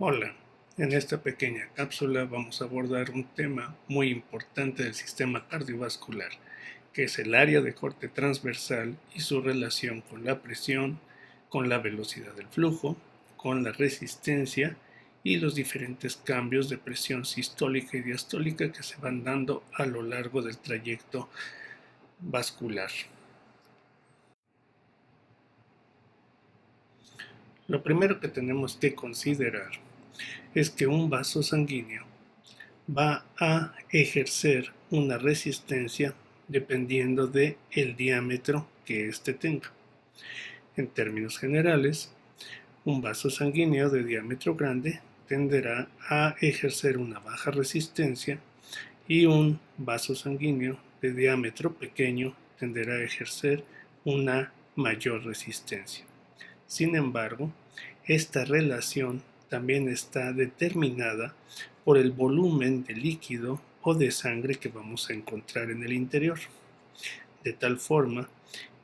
Hola, en esta pequeña cápsula vamos a abordar un tema muy importante del sistema cardiovascular, que es el área de corte transversal y su relación con la presión, con la velocidad del flujo, con la resistencia y los diferentes cambios de presión sistólica y diastólica que se van dando a lo largo del trayecto vascular. Lo primero que tenemos que considerar es que un vaso sanguíneo va a ejercer una resistencia dependiendo del diámetro que éste tenga. En términos generales, un vaso sanguíneo de diámetro grande tenderá a ejercer una baja resistencia y un vaso sanguíneo de diámetro pequeño tenderá a ejercer una mayor resistencia. Sin embargo, esta relación también está determinada por el volumen de líquido o de sangre que vamos a encontrar en el interior, de tal forma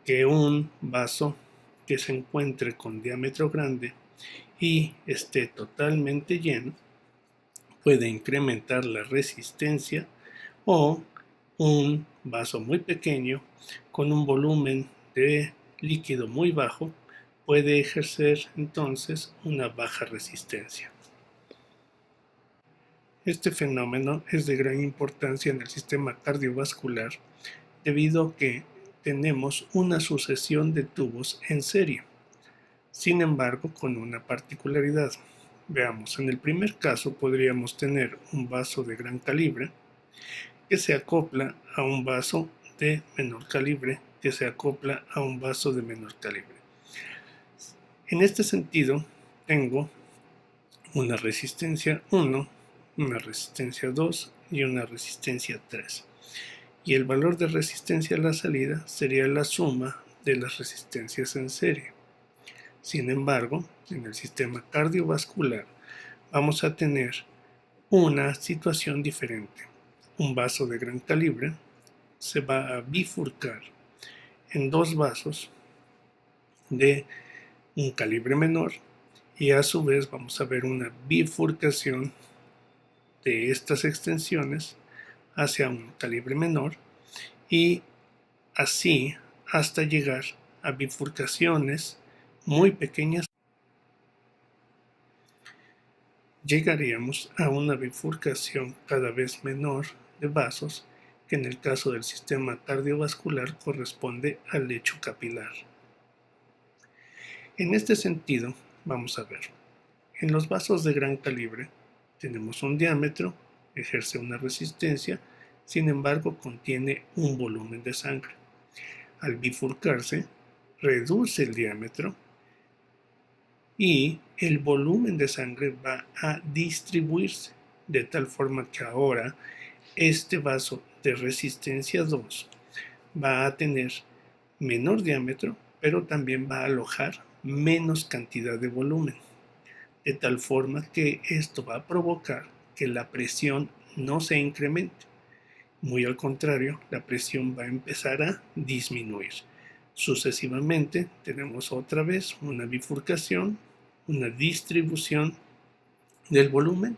que un vaso que se encuentre con diámetro grande y esté totalmente lleno puede incrementar la resistencia, o un vaso muy pequeño con un volumen de líquido muy bajo puede ejercer entonces una baja resistencia. Este fenómeno es de gran importancia en el sistema cardiovascular debido a que tenemos una sucesión de tubos en serie. Sin embargo, con una particularidad. Veamos, en el primer caso podríamos tener un vaso de gran calibre que se acopla a un vaso de menor calibre que se acopla a un vaso de menor calibre. En este sentido, tengo una resistencia 1, una resistencia 2 y una resistencia 3. Y el valor de resistencia a la salida sería la suma de las resistencias en serie. Sin embargo, en el sistema cardiovascular vamos a tener una situación diferente. Un vaso de gran calibre se va a bifurcar en dos vasos de un calibre menor, y a su vez vamos a ver una bifurcación de estas extensiones hacia un calibre menor, y así hasta llegar a bifurcaciones muy pequeñas. Llegaríamos a una bifurcación cada vez menor de vasos, que en el caso del sistema cardiovascular corresponde al lecho capilar. En este sentido, vamos a ver, en los vasos de gran calibre tenemos un diámetro, ejerce una resistencia, sin embargo contiene un volumen de sangre. Al bifurcarse, reduce el diámetro y el volumen de sangre va a distribuirse, de tal forma que ahora este vaso de resistencia 2 va a tener menor diámetro, pero también va a alojar menos cantidad de volumen, de tal forma que esto va a provocar que la presión no se incremente. Muy al contrario, la presión va a empezar a disminuir. Sucesivamente tenemos otra vez una bifurcación, una distribución del volumen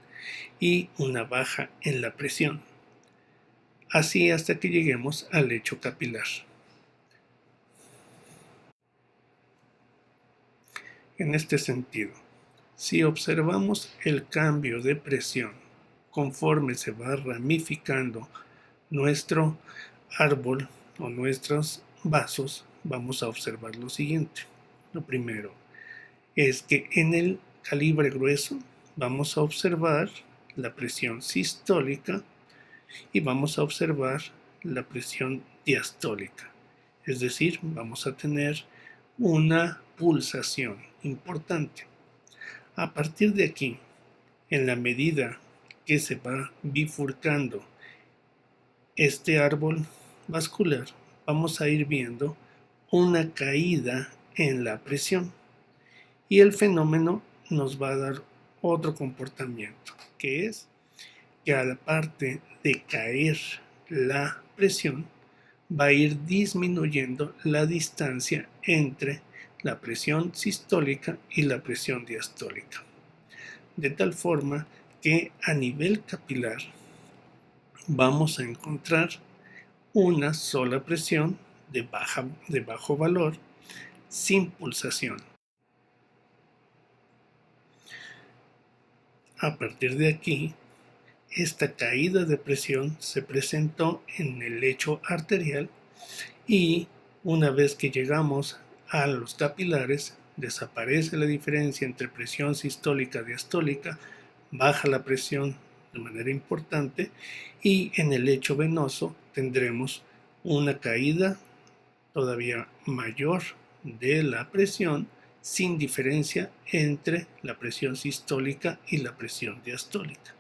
y una baja en la presión. Así hasta que lleguemos al lecho capilar. En este sentido, si observamos el cambio de presión conforme se va ramificando nuestro árbol o nuestros vasos, vamos a observar lo siguiente. Lo primero es que en el calibre grueso vamos a observar la presión sistólica y vamos a observar la presión diastólica. Es decir, vamos a tener una pulsación importante. A partir de aquí, en la medida que se va bifurcando este árbol vascular, vamos a ir viendo una caída en la presión, y el fenómeno nos va a dar otro comportamiento, que es que a la parte de caer la presión va a ir disminuyendo la distancia entre la presión sistólica y la presión diastólica. de tal forma que a nivel capilar vamos a encontrar una sola presión de bajo valor sin pulsación. A partir de aquí, esta caída de presión se presentó en el lecho arterial y una vez que llegamos a los capilares, desaparece la diferencia entre presión sistólica y diastólica, baja la presión de manera importante y en el lecho venoso tendremos una caída todavía mayor de la presión sin diferencia entre la presión sistólica y la presión diastólica.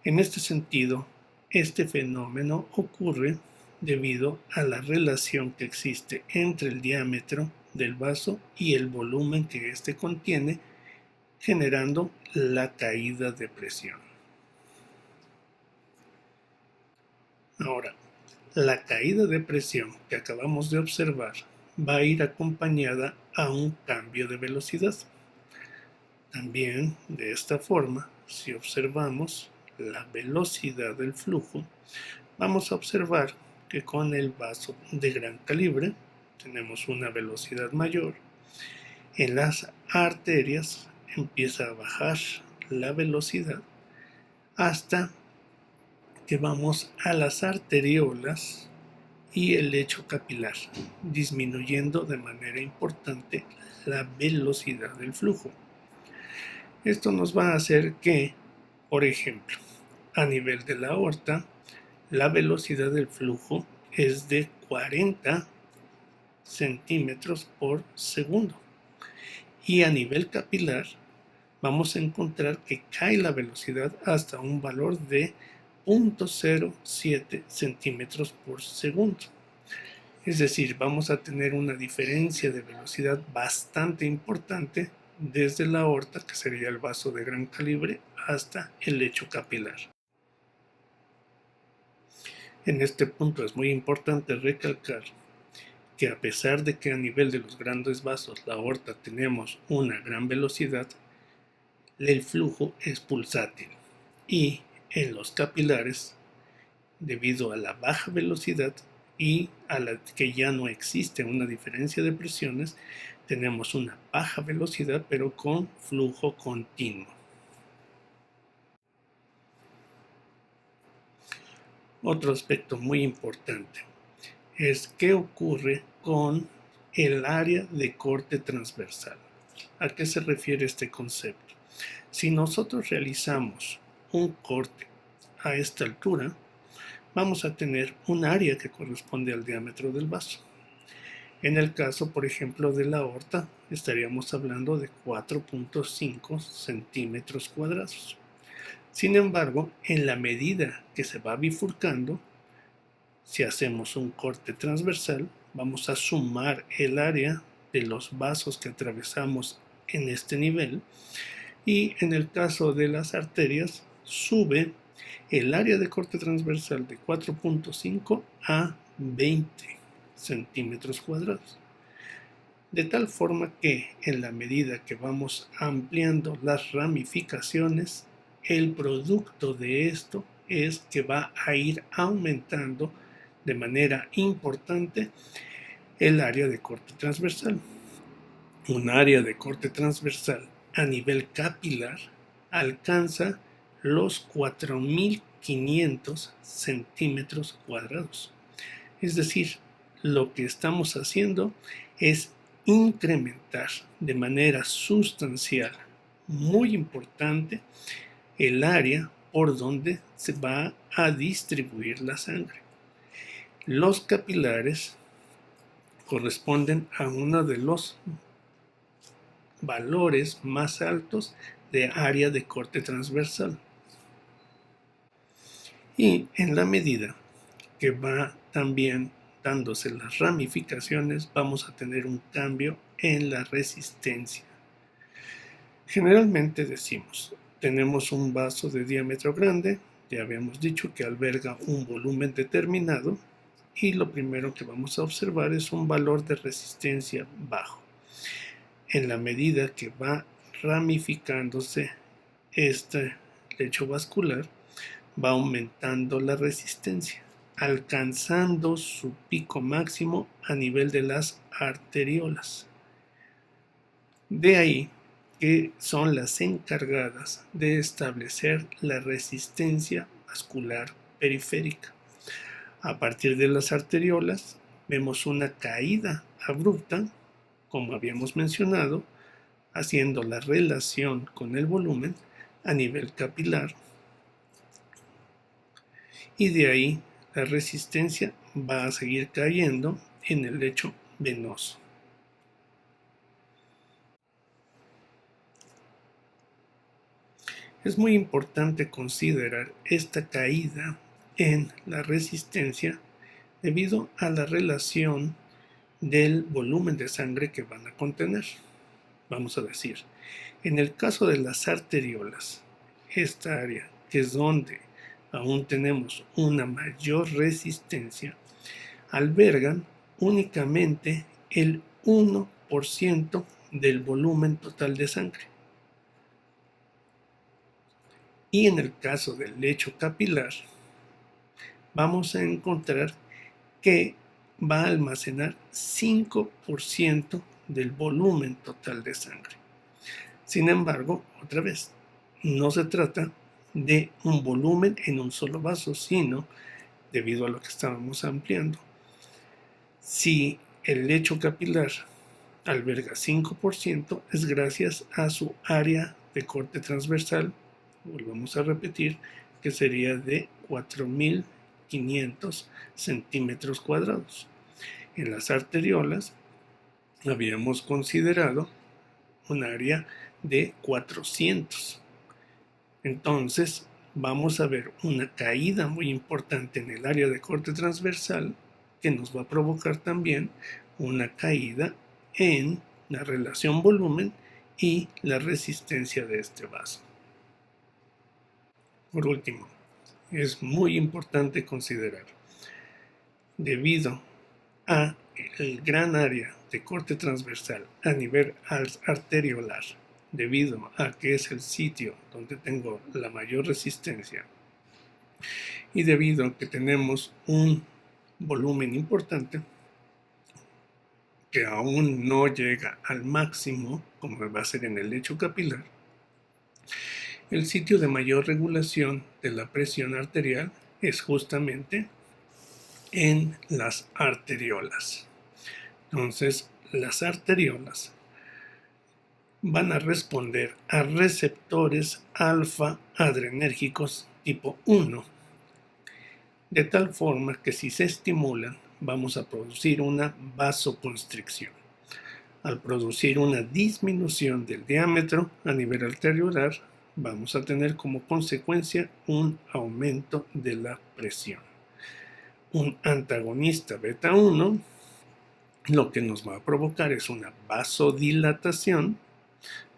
En este sentido, este fenómeno ocurre debido a la relación que existe entre el diámetro del vaso y el volumen que éste contiene, generando la caída de presión. Ahora, la caída de presión que acabamos de observar va a ir acompañada a un cambio de velocidad. También, de esta forma, si observamos la velocidad del flujo, vamos a observar que con el vaso de gran calibre tenemos una velocidad mayor. En las arterias empieza a bajar la velocidad hasta que vamos a las arteriolas y el lecho capilar, disminuyendo de manera importante la velocidad del flujo. Esto nos va a hacer que, por ejemplo, a nivel de la aorta, la velocidad del flujo es de 40 centímetros por segundo. Y a nivel capilar vamos a encontrar que cae la velocidad hasta un valor de 0.07 centímetros por segundo. Es decir, vamos a tener una diferencia de velocidad bastante importante desde la aorta, que sería el vaso de gran calibre, hasta el lecho capilar. En este punto es muy importante recalcar que a pesar de que a nivel de los grandes vasos, la aorta, tenemos una gran velocidad, el flujo es pulsátil y en los capilares, debido a la baja velocidad y a la que ya no existe una diferencia de presiones, tenemos una baja velocidad pero con flujo continuo. Otro aspecto muy importante es qué ocurre con el área de corte transversal. ¿A qué se refiere este concepto? Si nosotros realizamos un corte a esta altura, vamos a tener un área que corresponde al diámetro del vaso. En el caso, por ejemplo, de la aorta, estaríamos hablando de 4.5 centímetros cuadrados. Sin embargo, en la medida que se va bifurcando, si hacemos un corte transversal, vamos a sumar el área de los vasos que atravesamos en este nivel y en el caso de las arterias sube el área de corte transversal de 4.5 a 20 centímetros cuadrados. De tal forma que en la medida que vamos ampliando las ramificaciones, el producto de esto es que va a ir aumentando de manera importante el área de corte transversal. Un área de corte transversal a nivel capilar alcanza los 4.500 centímetros cuadrados. Es decir, lo que estamos haciendo es incrementar de manera sustancial, muy importante, el área por donde se va a distribuir la sangre. Los capilares corresponden a uno de los valores más altos de área de corte transversal. Y en la medida que va también dándose las ramificaciones, vamos a tener un cambio en la resistencia. Generalmente decimos, tenemos un vaso de diámetro grande, ya habíamos dicho que alberga un volumen determinado, y lo primero que vamos a observar es un valor de resistencia bajo. En la medida que va ramificándose este lecho vascular va aumentando la resistencia, alcanzando su pico máximo a nivel de las arteriolas. De ahí que son las encargadas de establecer la resistencia vascular periférica. A partir de las arteriolas vemos una caída abrupta, como habíamos mencionado, haciendo la relación con el volumen a nivel capilar, y de ahí la resistencia va a seguir cayendo en el lecho venoso. Es muy importante considerar esta caída en la resistencia debido a la relación del volumen de sangre que van a contener. Vamos a decir, en el caso de las arteriolas, esta área, que es donde aún tenemos una mayor resistencia, albergan únicamente el 1% del volumen total de sangre. Y en el caso del lecho capilar, vamos a encontrar que va a almacenar 5% del volumen total de sangre. Sin embargo, otra vez, no se trata de un volumen en un solo vaso, sino debido a lo que estábamos ampliando. Si el lecho capilar alberga 5%, es gracias a su área de corte transversal, volvemos a repetir, que sería de 4.500 centímetros cuadrados. En las arteriolas habíamos considerado un área de 400. Entonces vamos a ver una caída muy importante en el área de corte transversal que nos va a provocar también una caída en la relación volumen y la resistencia de este vaso. Por último, es muy importante considerar, debido a el gran área de corte transversal a nivel arteriolar, debido a que es el sitio donde tengo la mayor resistencia y debido a que tenemos un volumen importante que aún no llega al máximo, como va a ser en el lecho capilar, el sitio de mayor regulación de la presión arterial es justamente en las arteriolas. Entonces, las arteriolas van a responder a receptores alfa adrenérgicos tipo 1, de tal forma que si se estimulan, vamos a producir una vasoconstricción. Al producir una disminución del diámetro a nivel arteriolar, vamos a tener como consecuencia un aumento de la presión. Un antagonista beta 1 lo que nos va a provocar es una vasodilatación,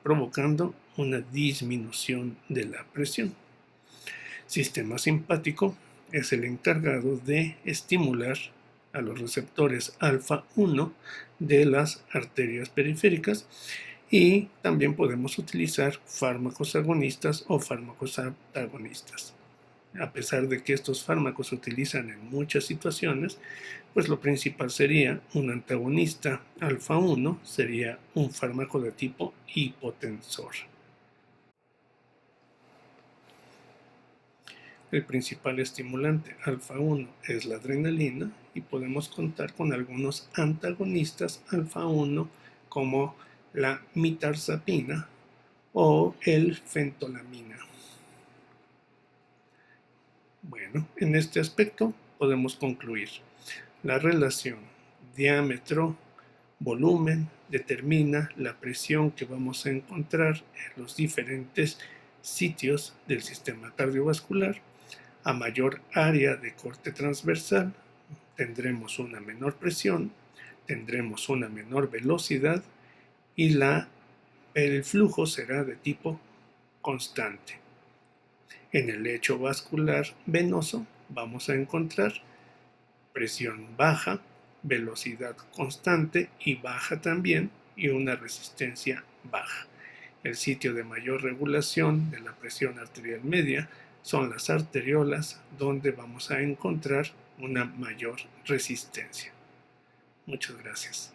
provocando una disminución de la presión. Sistema simpático es el encargado de estimular a los receptores alfa 1 de las arterias periféricas, y también podemos utilizar fármacos agonistas o fármacos antagonistas. A pesar de que estos fármacos se utilizan en muchas situaciones, pues lo principal sería un antagonista alfa 1, sería un fármaco de tipo hipotensor. El principal estimulante alfa 1 es la adrenalina, y podemos contar con algunos antagonistas alfa 1 como la mitarzapina o el fentolamina. Bueno, en este aspecto podemos concluir. La relación diámetro-volumen determina la presión que vamos a encontrar en los diferentes sitios del sistema cardiovascular. A mayor área de corte transversal, tendremos una menor presión, tendremos una menor velocidad y el flujo será de tipo constante. En el lecho vascular venoso vamos a encontrar presión baja, velocidad constante y baja también, y una resistencia baja. El sitio de mayor regulación de la presión arterial media son las arteriolas, donde vamos a encontrar una mayor resistencia. Muchas gracias.